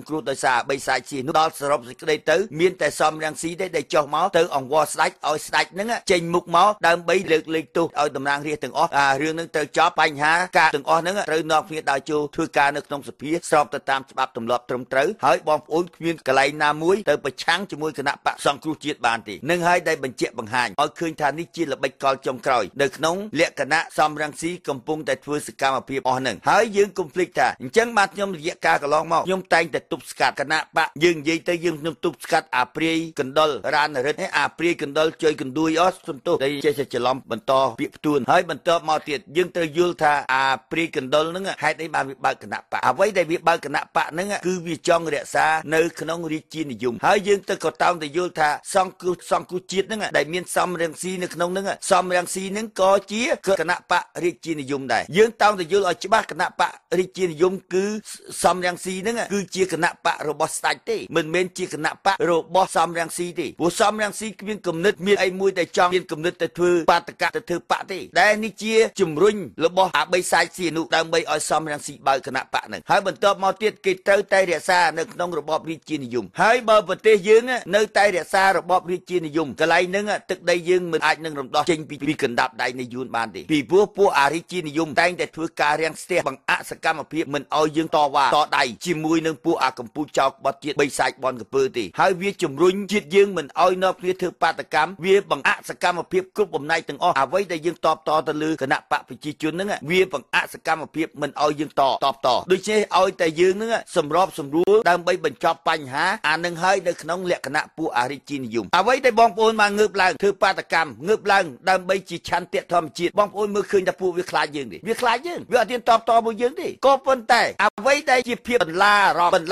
គ្រូដោយសារបីសាច់ស៊ីនោះដល់សរុបសេចក្តីទៅមានតែសំរងស៊ីទេដែលចុះមកទៅអង្វរស្ដេចឲ្យស្ដេចហ្នឹងចេញមុខមកដើម្បីលើកលែងទោសឲ្យតំណាងរាស្ត្រទាំងអស់រឿងហ្នឹងត្រូវចប់បញ្ហាការទាំងអស់ហ្នឹងត្រូវនាំគ្នាដើរចូលធ្វើការនៅក្នុងសភាស្របទៅតាមច្បាប់ទម្លាប់ត្រឹមត្រូវហើយបងប្អូនគ្មានកន្លែងណាមួយទៅប្រឆាំងជាមួយគណៈបកសង្គ្រោះជាតិបានទេនឹងហើយដែលបញ្ជាក់បង្ហាញឲ្យឃើញថានេះជាល្បិចកលចុងក្រោយនៅក្នុងលក្ខណៈសំរងស៊ីកំពុងតែធ្វើសកម្មភាពអស់ហ្នឹងហើយយើងកុំភ្លេចថាអញ្ចឹងបាទខ្ញុំរយៈកាលកន្លងមកខ្ញុំតែងតែទប់ស្កាត់គណៈបកយើងនិយាយទៅយើងខ្ញុំទប់ស្កាត់អាព្រាយកណ្ដុលរានរិទ្ធអាព្រាយកណ្ដុលជ័យកណ្ដួយអស់សន្ទុះដែលចេះតែច្រឡំបន្តពាក្យផ្ទួនហើយបន្តមកទៀតយើងត្រូវយល់ថាអាព្រាយកណ្ដុលហ្នឹងហេតុអីបានវាបើកគណៈបកអ្វីដែលវាបើកគណៈបកហ្នឹងគឺវាចង់រក្សានៅក្នុងរាជានិយមហើយយើងទៅក៏តោងទៅយល់ថាសង្គ្រោះជាតិហ្នឹងដែលមានសំរងស៊ីនៅក្នុងហ្នឹងសំរងស៊ីហ្នឹងក៏ជាគណៈបករាជានិយមដែរយើងតោងទៅយល់ឲ្យច្បាស់គណៈបករាជានិយមគឺសំរងស៊ីហ្នឹងគឺជាគណៈបករបស់ស្ដេចទេមិនមែនជាគណៈបករបស់សំរងស៊ីទេព្រោះសំរងស៊ីគ្មានគំនិតមានអីមួយដែលចង់មានគំនិតទៅធ្វើបាតកៈទៅធ្វើបកទេដែលនេះជាជំរុញរបស់អាបីសាច់ស៊ីនុដើម្បីឲ្យសំរងស៊ីបើកគណៈបកហ្នឹងហើយបន្ទាប់មកទៀតគេត្រូវតែរក្សានៅក្នុងរបបរាជានិយមហើយបើប្រទេសយើងនៅតែរក្សារបបរាជានិយមកន្លែងហ្នឹងទឹកដីយើងមិនអាចនឹងរំដោះចេញពីកណ្ដាប់ដៃនៃយួនបានទេពីព្រោះពួកអារាជានិយមតែងតែធ្វើការរាំងស្ទះបង្អាក់សកម្មភាពមិនឲ្យយើងតវ៉ាតដៃជាមួយនឹងពួកអាកម្ពុជាចោកបត់ជាតិបីសាច់បនកំពើទេហើយវាជំរុញជាតិយើងមិនឲ្យនាំគ្នាធ្វើបាតកម្មវាបង្អាក់សកម្មភាពគ្រប់បំណែកទាំងអស់អ្វីដែលយើងតបតទៅលើគណៈបកប្រជាជនហ្នឹងវាបង្អាក់សកម្មភាពមិនឲ្យយើងតបតដូច្នេះឲ្យតែយើងហ្នឹងសម្របសម្រួលដើម្បីបញ្ចប់បញ្ហាអានឹងហើយនៅក្នុងលក្ខណៈពួកអារាជានិយមអ្វីដែលបងប្អូនបានងើបឡើងធ្វើបាតកម្មងើបឡើងដើម្បីជាឆន្ទៈធម្មជាតិបងប្អូនមើលឃើញថាពួកវាខ្លាចយើងទេវាខ្លាចយើងវាអត់ទានតបតមួយយើងទេក៏ប៉ុន្តែអ្វីដែលជាភាពបន្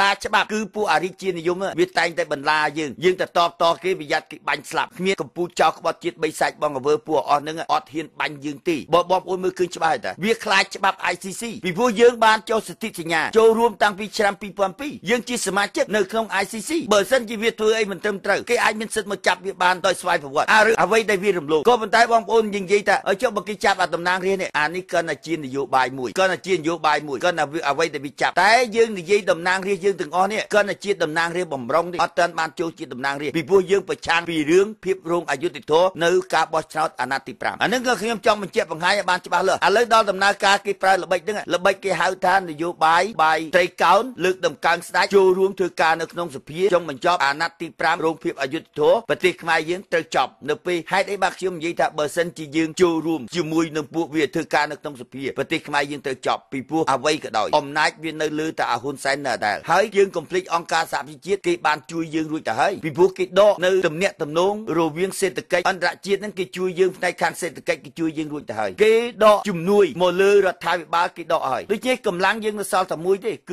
លាច្បាប់គឺពួកអារាជានិយមវាតែងតែបន្លាយើងទៅតបតគេប្រយ័ត្នគេបាញ់ស្លាប់គ្មានកម្ពុជាចោលក្បត់ជាតិបីសាច់បងកវើពួកអស់ហ្នឹងអត់ហ៊ានបាញ់យើងទេបងប្អូនមើលឃើញច្បាស់ហើយតាវាខ្លាចច្បាប់ ICC ពីព្រោះយើងបានចុះសន្ធិសញ្ញាចូលរួមតាំងពីឆ្នាំ2002យើងជាសមាជិកនៅក្នុង ICC បើសិនជាវាធ្វើអីមិនត្រឹមត្រូវគេអាចមានសិទ្ធិមកចាប់វាបានដោយស្វ័យប្រវត្តិឬអ្វីដែលវារំលោភក៏ប៉ុន្តែបងប្អូននិយាយថាចុះបើគេចាប់អាតំណាងរាស្ត្រនេះអានេះក៏ជានយោបាយមួយក៏ជានយោបាយមួយក៏អ្វីដែលវាចាប់តែយើងនិយាយតំណាងរាស្ត្រយើងទាំងអស់នេះក៏ជាតំណាងរាស្ត្របំរុងទេអត់ទាន់បានចូលជាតំណាងរាស្ត្រពីព្រោះយើងប្រឆាំងពីរឿងភាពរងអយុត្តិធម៌នៅការបោះឆ្នោតអាណត្តិទី5អានឹងក៏ខ្ញុំចង់បញ្ជាក់បង្ហាញឲ្យបានច្បាស់លាស់ឥឡូវដល់ដំណើរការគេប្រើល្បិចហ្នឹងល្បិចគេហៅថានយោបាយត្រីកោណលើកដំកើងស្ដេចចូលរួមធ្វើការនៅក្នុងសភាចុងបញ្ចប់អាណត្តិទី5រងភាពអយុត្តិធម៌ប្រទេសខ្មែរយើងត្រូវចប់នៅពេលហេតុអីបាទខ្ញុំនិយាយថាបើសិនជាយើងចូលរួមជាមួយនឹងពួកវាធ្វើការនៅក្នុងសភាប្រទេសខ្មែរយើងត្រូវចប់ពីព្រោះអ្វីក៏ដោយអំណាចវានៅលើតែអាហ៊ុនសែននៅដដែលហើយយើងកុំភ្លេចអង្គការសហប្រជាជាតិគេបានជួយយើងរួចទៅហើយពីព្រោះគេដកនៅទំនាក់ទំនងរវាងសេដ្ឋកិច្ចអន្តរជាតិហ្នឹងគេជួយយើងផ្នែកខាងសេដ្ឋកិច្ចគេជួយយើងរួចទៅហើយគេដកជំនួយមកលើរដ្ឋាភិបាលគេដកហើយដូចជាកម្លាំងយើងនៅសល់តែមួយទេគឺ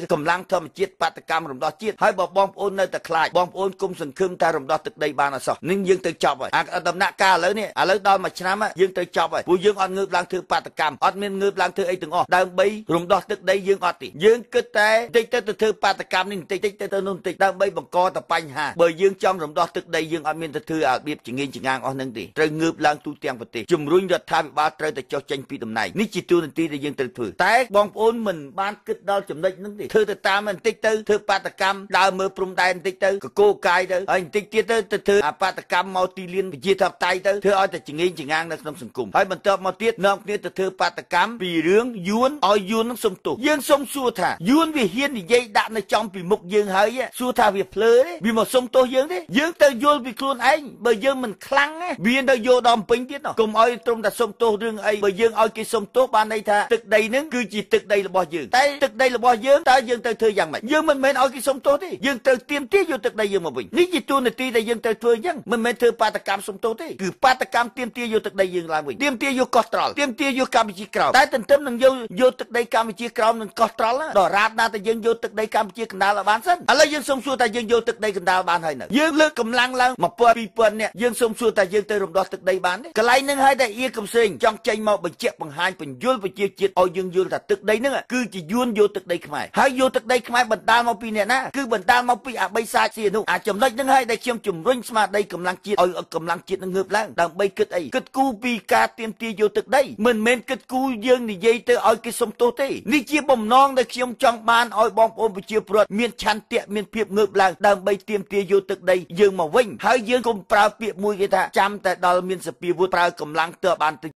កម្លាំងធម្មជាតិបាតកម្មរំដោះជាតិហើយបើបងប្អូននៅតែខ្លាចបងប្អូនគុំសង្ឃឹមតែរំដោះទឹកដីបានអត់សោះនឹងយើងទៅចប់ហើយអាដំណាក់កាលឥឡូវនេះឥឡូវដល់មួយឆ្នាំយើងទៅចប់ហើយព្រោះយើងអត់ងើបឡើងធ្វើបាតកម្មអត់មានងើបឡើងធ្វើអីទាំងអស់ដើម្បីរំដោះទឹកដីយើងអត់ទេយើងគិតតែតិចទៅធ្វើបាតកម្មនេះតិចទៅនោះតិចដើម្បីបង្កតែបញ្ហាបើយើងចង់រំដោះទឹកដីយើងអត់មានទៅធ្វើអារបៀបចងៀងចងាងអស់នឹងទេត្រូវងើបឡើងទូទាំងប្រទេសជំរុញរដ្ឋាភិបាលត្រូវតែចុះចេញពីតំណែងនេះជាទូនាទីដែលយើងត្រូវធ្វើតែបងប្អូនមិនបានគិតដល់ចំណុចហ្នឹងទេធ្វើទៅតាមបន្តិចទៅធ្វើបាតកម្មដើរមើលព្រំដែនបន្តិចទៅកកោកាយទៅហើយបន្តិចទៀតទៅធ្វើអាបាតកម្មមកទីលានវិជាធិបតេយ្យទៅធ្វើឲ្យតែចងៀងចងាងនៅក្នុងសង្គមហើយបន្ទាប់មកទៀតនាំគ្នាទៅធ្វើបាតកម្មពីរឿងយួនឲ្យយួននឹងសុំទោសយើងសុំសួរថាយួនវាហ៊ាននិយាយដាក់នៅចំពីមុខយើងហើយសួរថាវាភ្លើទេវាមកសុំទោសយើងទេយើងទៅយល់ពីខ្លួនឯងបើយើងមិនខ្លាំងវាទៅយកដល់ពេញទៀតកុំឲ្យត្រឹមតែសុំទោសរឿងអីបើយើងឲ្យគេសុំទោសបានន័យថាទឹកដីនឹងគឺជាទឹកដីរបស់យើងតែទឹកដីរបស់យើងតើយើងទៅធ្វើយ៉ាងម៉េចយើងមិនមែនឲ្យគេសុំទោសទេយើងត្រូវទាមទារយកទឹកដីយើងមកវិញនេះជាទូនាទីដែលយើងត្រូវធ្វើអញ្ចឹងមិនមែនធ្វើបាតកម្មសុំទោសទេគឺបាតកម្មទាមទារយកទឹកដីយើងឡើងវិញទាមទារយកកោះត្រល់ទាមទារយកកម្ពុជាក្រោមតែទន្ទឹមនឹងយកទឹកដីកម្ពុជាក្រោមនិងកោះត្រល់ដល់រាបណាតែយើងយកទឹកដីកម្ពុជាកណ្ដាលឲ្យបានសិនឥឡូវយើងសុំសួរថាយើងយកទឹកដីកណ្ដាលបានហើយនៅយើងលើកកម្លាំងឡើង1000 2000នាក់យើងសុំសួរថាយើងទៅរំដោះទឹកដីបានទេកន្លែងហ្នឹងហើយដែលអៀកំសែងចង់ចេញមកបញ្ជាក់បង្ហាញបញ្យលប្រជាជាតិឲ្យយើងយល់ថាទឹកដីហ្នឹងគឺជាយួនយកទឹកដីខ្មែរហើយយកទឹកដីខ្មែរបណ្ដាលមកពីអ្នកណាគឺបណ្ដាលមកពីអាបីសាច់ស៊ីនោះអាចចំណុចហ្នឹងហើយដែលខ្ញុំជំរុញស្មារតីកម្លាំងជាតិឲ្យកម្លាំងជាតិនឹងងើបឡើងដើម្បីគិតអីគិតគូរពីការទាមទារយកទឹកដីមិនមែនគិតគូរយើងនិយាយទៅឲ្យគេសុំទោសទេនេះជាបំណងដែលខ្ញុំចង់បានឲ្យបងប្អូន អូនប្រជាពលរដ្ឋមានឆន្ទៈមានភាពងើបឡើងដើម្បីទាមទារយកទឹកដីយើងមកវិញហើយយើងកុំប្រើពាក្យមួយគេថាចាំតែដល់មានសភាវុធប្រើកម្លាំងទើបបាន